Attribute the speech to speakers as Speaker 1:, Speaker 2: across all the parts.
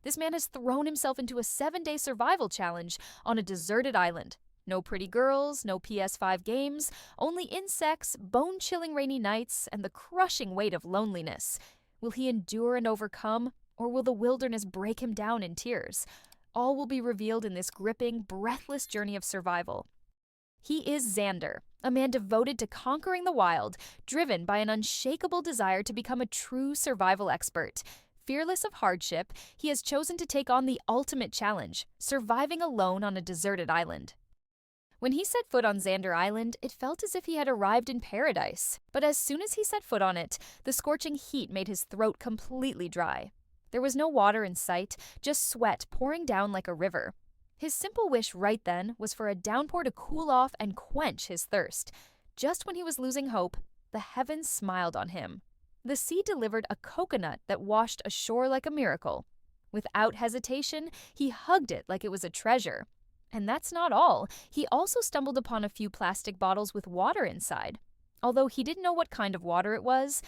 Speaker 1: This man has thrown himself into a 7-day survival challenge on a deserted island. No pretty girls, no PS5 games, only insects, bone-chilling rainy nights, and the crushing weight of loneliness. Will he endure and overcome, or will the wilderness break him down in tears? All will be revealed in this gripping, breathless journey of survival. He is Xander, a man devoted to conquering the wild, driven by an unshakable desire to become a true survival expert. Fearless of hardship, he has chosen to take on the ultimate challenge, surviving alone on a deserted island. When he set foot on Xander Island, it felt as if he had arrived in paradise. But as soon as he set foot on it, the scorching heat made his throat completely dry. There was no water in sight, just sweat pouring down like a river. His simple wish right then was for a downpour to cool off and quench his thirst. Just when he was losing hope, the heavens smiled on him. The sea delivered a coconut that washed ashore like a miracle. Without hesitation, he hugged it like it was a treasure. And that's not all. He also stumbled upon a few plastic bottles with water inside. Although he didn't know what kind of water it was,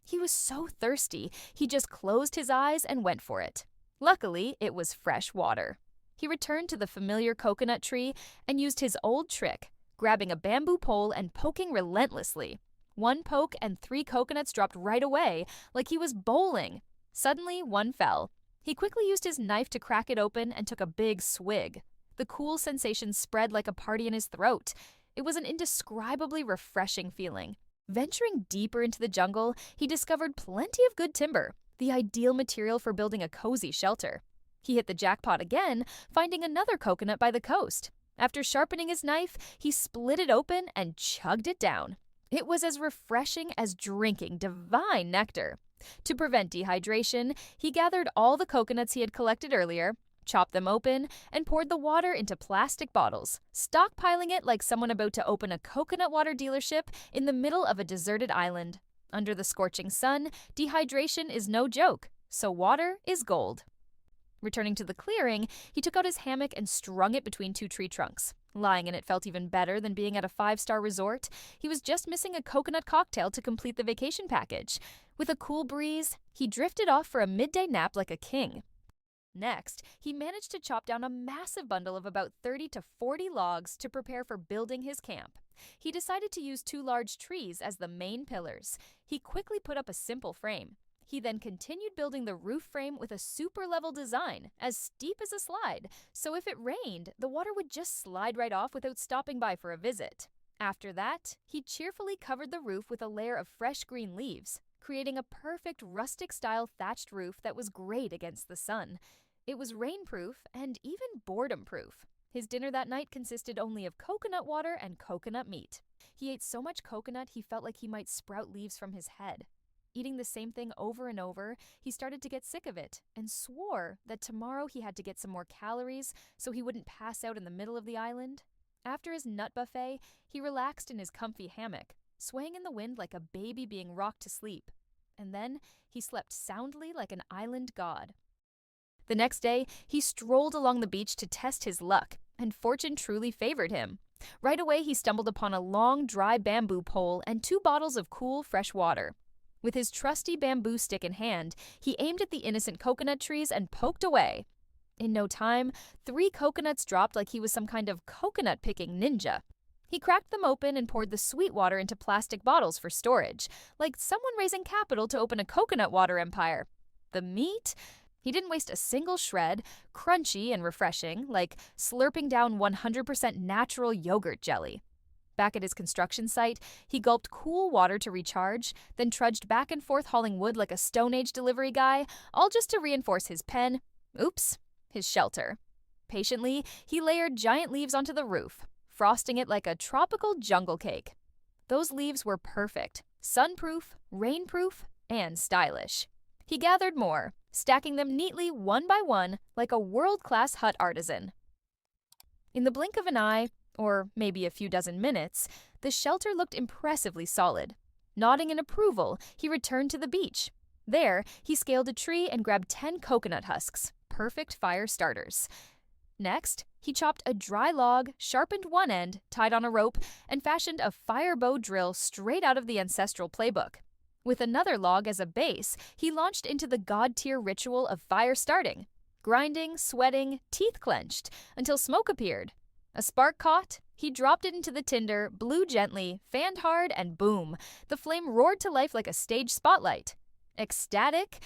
Speaker 1: he was so thirsty, he just closed his eyes and went for it. Luckily, it was fresh water. He returned to the familiar coconut tree and used his old trick, grabbing a bamboo pole and poking relentlessly. One poke and 3 coconuts dropped right away, like he was bowling. Suddenly, one fell. He quickly used his knife to crack it open and took a big swig. The cool sensation spread like a party in his throat. It was an indescribably refreshing feeling. Venturing deeper into the jungle, he discovered plenty of good timber, the ideal material for building a cozy shelter. He hit the jackpot again, finding another coconut by the coast. After sharpening his knife, he split it open and chugged it down. It was as refreshing as drinking divine nectar. To prevent dehydration, he gathered all the coconuts he had collected earlier, chopped them open, and poured the water into plastic bottles, stockpiling it like someone about to open a coconut water dealership in the middle of a deserted island. Under the scorching sun, dehydration is no joke, so water is gold. Returning to the clearing, he took out his hammock and strung it between 2 tree trunks. Lying in it felt even better than being at a 5-star resort. He was just missing a coconut cocktail to complete the vacation package. With a cool breeze, he drifted off for a midday nap like a king. Next, he managed to chop down a massive bundle of about 30 to 40 logs to prepare for building his camp. He decided to use 2 large trees as the main pillars. He quickly put up a simple frame. He then continued building the roof frame with a super-level design, as steep as a slide, so if it rained, the water would just slide right off without stopping by for a visit. After that, he cheerfully covered the roof with a layer of fresh green leaves, creating a perfect rustic-style thatched roof that was great against the sun. It was rain-proof and even boredom-proof. His dinner that night consisted only of coconut water and coconut meat. He ate so much coconut he felt like he might sprout leaves from his head. Eating the same thing over and over, he started to get sick of it and swore that tomorrow he had to get some more calories so he wouldn't pass out in the middle of the island. After his nut buffet, he relaxed in his comfy hammock, swaying in the wind like a baby being rocked to sleep. And then he slept soundly like an island god. The next day, he strolled along the beach to test his luck, and fortune truly favored him. Right away, he stumbled upon a long, dry bamboo pole and 2 bottles of cool, fresh water. With his trusty bamboo stick in hand, he aimed at the innocent coconut trees and poked away. In no time, 3 coconuts dropped like he was some kind of coconut-picking ninja. He cracked them open and poured the sweet water into plastic bottles for storage, like someone raising capital to open a coconut water empire. The meat? He didn't waste a single shred, crunchy and refreshing, like slurping down 100% natural yogurt jelly. Back at his construction site, he gulped cool water to recharge, then trudged back and forth hauling wood like a Stone Age delivery guy, all just to reinforce his his shelter. Patiently, he layered giant leaves onto the roof, frosting it like a tropical jungle cake. Those leaves were perfect, sunproof, rainproof, and stylish. He gathered more, stacking them neatly one by one like a world-class hut artisan. In the blink of an eye, or maybe a few dozen minutes, the shelter looked impressively solid. Nodding in approval, he returned to the beach. There, he scaled a tree and grabbed 10 coconut husks, perfect fire starters. Next, he chopped a dry log, sharpened one end, tied on a rope, and fashioned a fire bow drill straight out of the ancestral playbook. With another log as a base, he launched into the god-tier ritual of fire starting. grinding, sweating, teeth clenched, until smoke appeared. A spark caught, he dropped it into the tinder, blew gently, fanned hard, and boom, the flame roared to life like a stage spotlight. Ecstatic,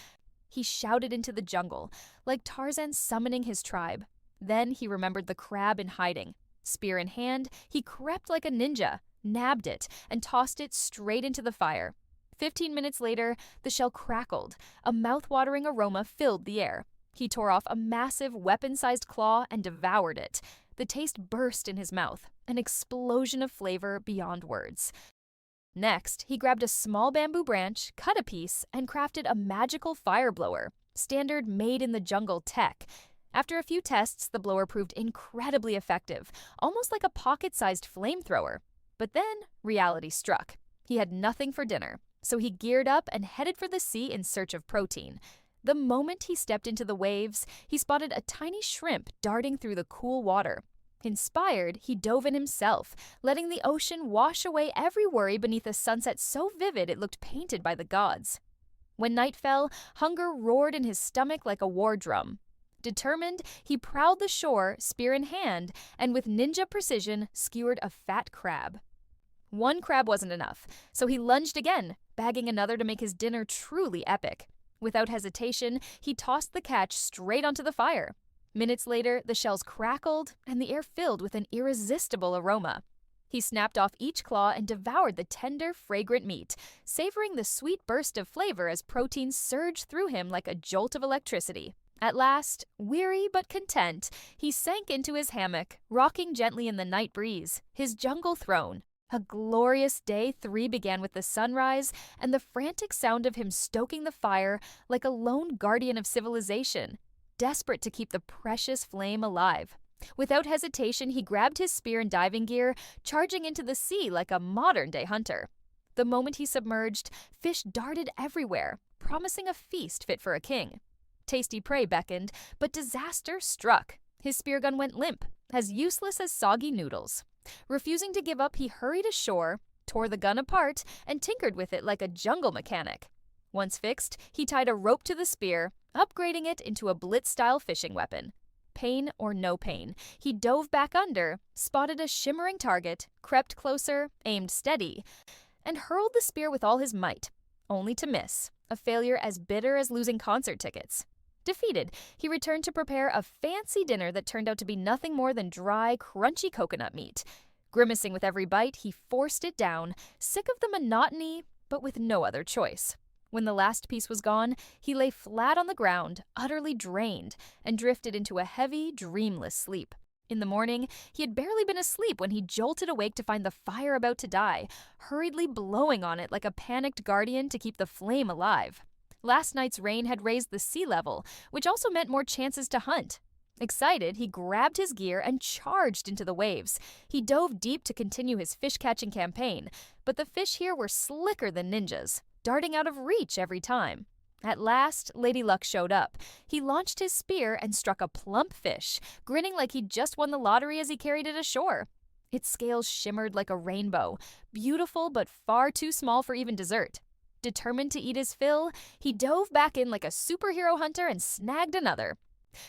Speaker 1: he shouted into the jungle, like Tarzan summoning his tribe. Then he remembered the crab in hiding. Spear in hand, he crept like a ninja, nabbed it, and tossed it straight into the fire. 15 minutes later, the shell crackled. A mouth-watering aroma filled the air. He tore off a massive, weapon-sized claw and devoured it. The taste burst in his mouth, an explosion of flavor beyond words. Next, he grabbed a small bamboo branch, cut a piece, and crafted a magical fire blower, standard made-in-the-jungle tech. After a few tests, the blower proved incredibly effective, almost like a pocket-sized flamethrower. But then, reality struck. He had nothing for dinner, so he geared up and headed for the sea in search of protein. The moment he stepped into the waves, he spotted a tiny shrimp darting through the cool water. Inspired, he dove in himself, letting the ocean wash away every worry beneath a sunset so vivid it looked painted by the gods. When night fell, hunger roared in his stomach like a war drum. Determined, he prowled the shore, spear in hand, and with ninja precision skewered a fat crab. One crab wasn't enough, so he lunged again, bagging another to make his dinner truly epic. Without hesitation, he tossed the catch straight onto the fire. Minutes later, the shells crackled, and the air filled with an irresistible aroma. He snapped off each claw and devoured the tender, fragrant meat, savoring the sweet burst of flavor as protein surged through him like a jolt of electricity. At last, weary but content, he sank into his hammock, rocking gently in the night breeze, his jungle throne. A glorious day 3 began with the sunrise and the frantic sound of him stoking the fire like a lone guardian of civilization, desperate to keep the precious flame alive. Without hesitation, he grabbed his spear and diving gear, charging into the sea like a modern-day hunter. The moment he submerged, fish darted everywhere, promising a feast fit for a king. Tasty prey beckoned, but disaster struck. His spear gun went limp, as useless as soggy noodles. Refusing to give up, he hurried ashore, tore the gun apart, and tinkered with it like a jungle mechanic. Once fixed, he tied a rope to the spear, upgrading it into a blitz-style fishing weapon. Pain or no pain, he dove back under, spotted a shimmering target, crept closer, aimed steady, and hurled the spear with all his might, only to miss, a failure as bitter as losing concert tickets. Defeated, he returned to prepare a fancy dinner that turned out to be nothing more than dry, crunchy coconut meat. Grimacing with every bite, he forced it down, sick of the monotony, but with no other choice. When the last piece was gone, he lay flat on the ground, utterly drained, and drifted into a heavy, dreamless sleep. In the morning, he had barely been asleep when he jolted awake to find the fire about to die, hurriedly blowing on it like a panicked guardian to keep the flame alive. Last night's rain had raised the sea level, which also meant more chances to hunt. Excited, he grabbed his gear and charged into the waves. He dove deep to continue his fish-catching campaign, but the fish here were slicker than ninjas, darting out of reach every time. At last, Lady Luck showed up. He launched his spear and struck a plump fish, grinning like he'd just won the lottery as he carried it ashore. Its scales shimmered like a rainbow, beautiful but far too small for even dessert. Determined to eat his fill, he dove back in like a superhero hunter and snagged another.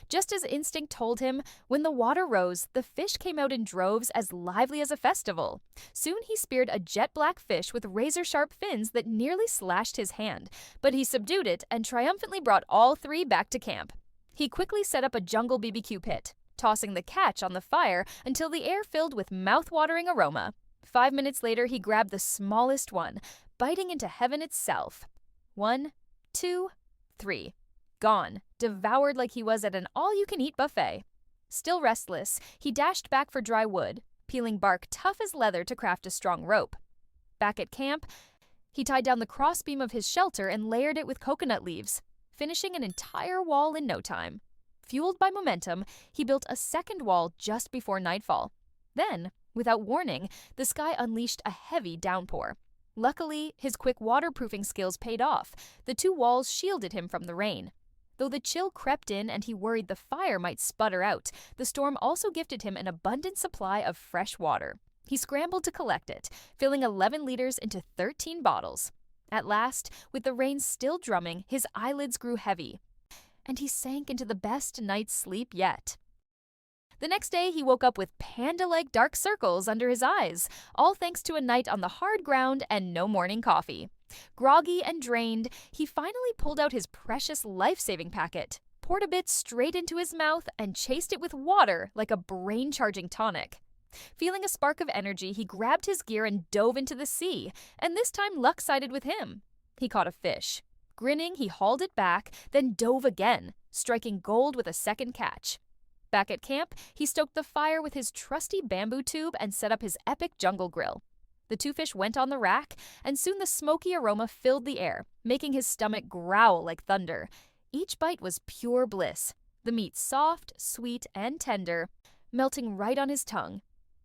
Speaker 1: Just as instinct told him, when the water rose, the fish came out in droves as lively as a festival. Soon he speared a jet-black fish with razor-sharp fins that nearly slashed his hand, but he subdued it and triumphantly brought all 3 back to camp. He quickly set up a jungle BBQ pit, tossing the catch on the fire until the air filled with mouth-watering aroma. 5 minutes later, he grabbed the smallest one, biting into heaven itself. 1, 2, 3. Gone, devoured like he was at an all-you-can-eat buffet. Still restless, he dashed back for dry wood, peeling bark tough as leather to craft a strong rope. Back at camp, he tied down the crossbeam of his shelter and layered it with coconut leaves, finishing an entire wall in no time. Fueled by momentum, he built a second wall just before nightfall. Then, without warning, the sky unleashed a heavy downpour. Luckily, his quick waterproofing skills paid off. The 2 walls shielded him from the rain. Though the chill crept in and he worried the fire might sputter out, the storm also gifted him an abundant supply of fresh water. He scrambled to collect it, filling 11 liters into 13 bottles. At last, with the rain still drumming, his eyelids grew heavy. and he sank into the best night's sleep yet. The next day, he woke up with panda-like dark circles under his eyes, all thanks to a night on the hard ground and no morning coffee. Groggy and drained, he finally pulled out his precious life-saving packet, poured a bit straight into his mouth, and chased it with water like a brain-charging tonic. Feeling a spark of energy, he grabbed his gear and dove into the sea, and this time luck sided with him. He caught a fish. Grinning, he hauled it back, then dove again, striking gold with a second catch. Back at camp, he stoked the fire with his trusty bamboo tube and set up his epic jungle grill. The two fish went on the rack, and soon the smoky aroma filled the air, making his stomach growl like thunder. Each bite was pure bliss, the meat soft, sweet, and tender, melting right on his tongue.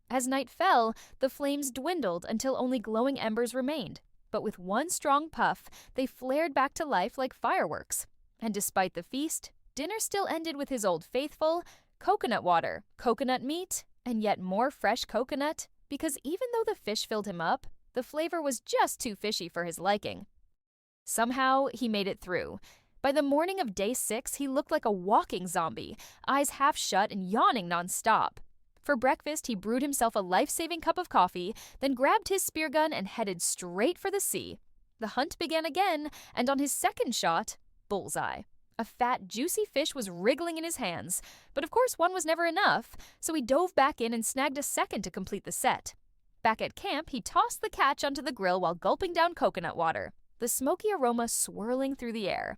Speaker 1: As night fell, the flames dwindled until only glowing embers remained, but with one strong puff, they flared back to life like fireworks. And despite the feast, dinner still ended with his old faithful coconut water, coconut meat, and yet more fresh coconut, because even though the fish filled him up, the flavor was just too fishy for his liking. Somehow, he made it through. By the morning of day 6, he looked like a walking zombie, eyes half shut and yawning nonstop. For breakfast, he brewed himself a life-saving cup of coffee, then grabbed his spear gun and headed straight for the sea. The hunt began again, and on his second shot, bullseye. A fat, juicy fish was wriggling in his hands, but of course one was never enough, so he dove back in and snagged a second to complete the set. Back at camp, he tossed the catch onto the grill while gulping down coconut water, the smoky aroma swirling through the air.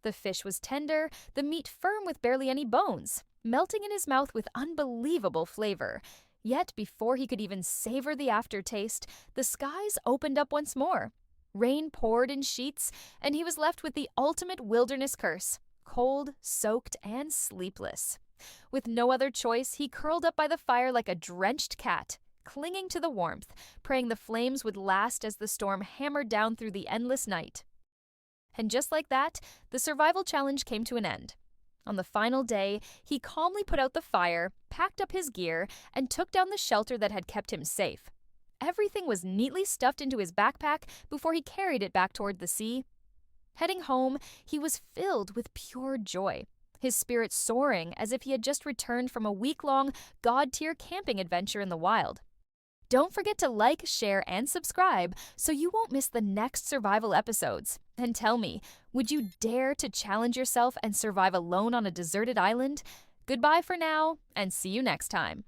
Speaker 1: The fish was tender, the meat firm with barely any bones, melting in his mouth with unbelievable flavor. Yet before he could even savor the aftertaste, the skies opened up once more. Rain poured in sheets, and he was left with the ultimate wilderness curse, cold, soaked, and sleepless. With no other choice, he curled up by the fire like a drenched cat, clinging to the warmth, praying the flames would last as the storm hammered down through the endless night. And just like that, the survival challenge came to an end. On the final day, he calmly put out the fire, packed up his gear, and took down the shelter that had kept him safe. Everything was neatly stuffed into his backpack before he carried it back toward the sea. Heading home, he was filled with pure joy, his spirits soaring as if he had just returned from a week-long, god-tier camping adventure in the wild. Don't forget to like, share, and subscribe so you won't miss the next survival episodes. And tell me, would you dare to challenge yourself and survive alone on a deserted island? Goodbye for now, and see you next time.